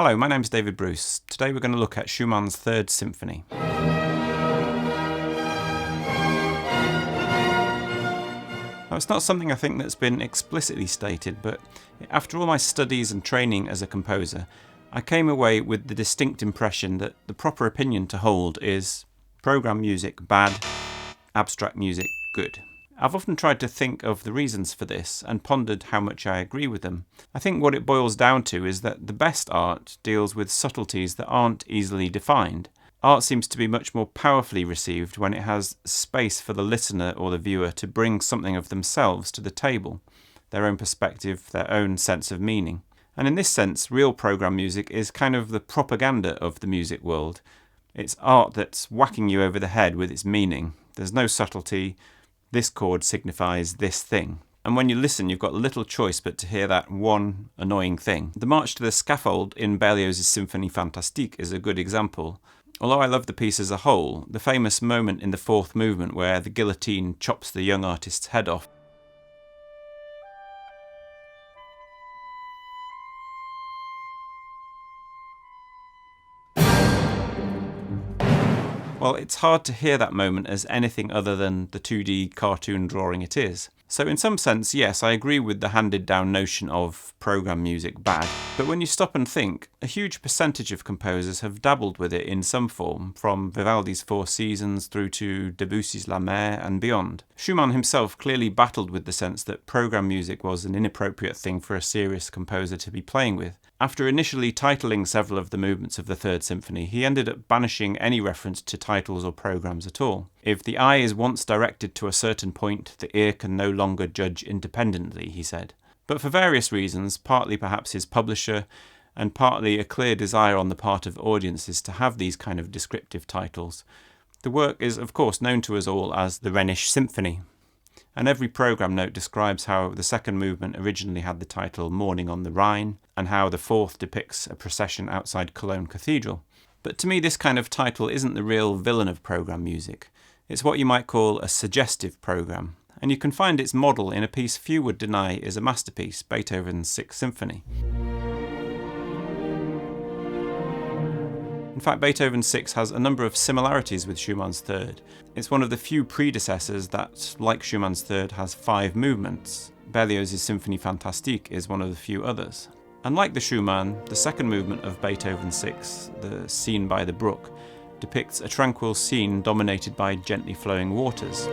Hello, my name's David Bruce. Today we're going to look at Schumann's Third Symphony. Now, it's not something I think that's been explicitly stated, but after all my studies and training as a composer, I came away with the distinct impression that the proper opinion to hold is program music bad, abstract music good. I've often tried to think of the reasons for this and pondered how much I agree with them. I think what it boils down to is that the best art deals with subtleties that aren't easily defined. Art seems to be much more powerfully received when it has space for the listener or the viewer to bring something of themselves to the table, their own perspective, their own sense of meaning. And in this sense, real program music is kind of the propaganda of the music world. It's art that's whacking you over the head with its meaning. There's no subtlety. This chord signifies this thing. And when you listen, you've got little choice but to hear that one annoying thing. The march to the scaffold in Berlioz's Symphony Fantastique is a good example. Although I love the piece as a whole, the famous moment in the fourth movement where the guillotine chops the young artist's head off, well, it's hard to hear that moment as anything other than the 2D cartoon drawing it is. So in some sense, yes, I agree with the handed down notion of program music bad, but when you stop and think, a huge percentage of composers have dabbled with it in some form, from Vivaldi's Four Seasons through to Debussy's La Mer and beyond. Schumann himself clearly battled with the sense that program music was an inappropriate thing for a serious composer to be playing with. After initially titling several of the movements of the Third Symphony, he ended up banishing any reference to titles or programs at all. If the eye is once directed to a certain point, the ear can no longer judge independently, he said. But for various reasons, partly perhaps his publisher, and partly a clear desire on the part of audiences to have these kind of descriptive titles, the work is of course known to us all as the Rhenish Symphony. And every program note describes how the second movement originally had the title Morning on the Rhine, and how the fourth depicts a procession outside Cologne Cathedral. But to me, this kind of title isn't the real villain of program music. It's what you might call a suggestive program, and you can find its model in a piece few would deny is a masterpiece, Beethoven's Sixth Symphony. In fact, Beethoven's Sixth has a number of similarities with Schumann's Third. It's one of the few predecessors that, like Schumann's Third, has 5 movements. Berlioz's Symphony Fantastique is one of the few others. And like the Schumann, the second movement of Beethoven's Sixth, the Scene by the Brook, depicts a tranquil scene dominated by gently flowing waters.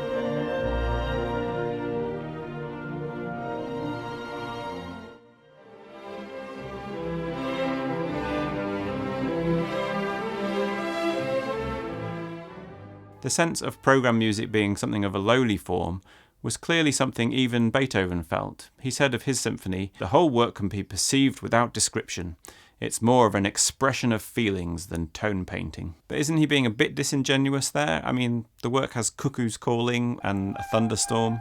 The sense of program music being something of a lowly form was clearly something even Beethoven felt. He said of his symphony, "The whole work can be perceived without description. It's more of an expression of feelings than tone painting." But isn't he being a bit disingenuous there? I mean, the work has cuckoos calling and a thunderstorm.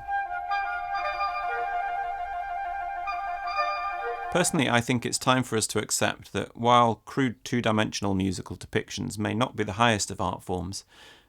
Personally, I think it's time for us to accept that while crude two-dimensional musical depictions may not be the highest of art forms,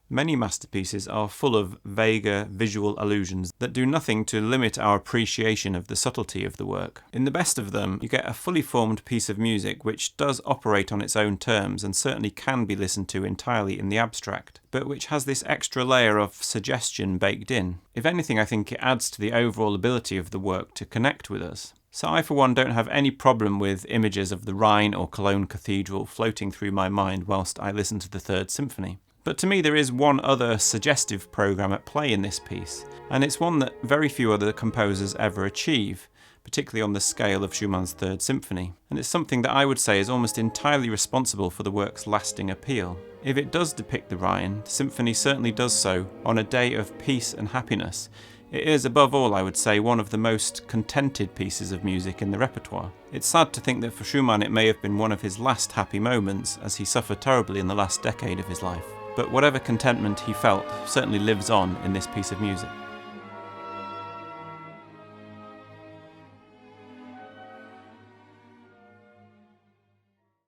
many masterpieces are full of vaguer visual allusions that do nothing to limit our appreciation of the subtlety of the work. In the best of them, you get a fully formed piece of music which does operate on its own terms and certainly can be listened to entirely in the abstract, but which has this extra layer of suggestion baked in. If anything, I think it adds to the overall ability of the work to connect with us. So I, for one, don't have any problem with images of the Rhine or Cologne Cathedral floating through my mind whilst I listen to the Third Symphony. But to me there is one other suggestive program at play in this piece, and it's one that very few other composers ever achieve, particularly on the scale of Schumann's Third Symphony, and it's something that I would say is almost entirely responsible for the work's lasting appeal. If it does depict the Rhine, the symphony certainly does so on a day of peace and happiness. It is, above all, I would say, one of the most contented pieces of music in the repertoire. It's sad to think that for Schumann it may have been one of his last happy moments, as he suffered terribly in the last decade of his life. But whatever contentment he felt certainly lives on in this piece of music.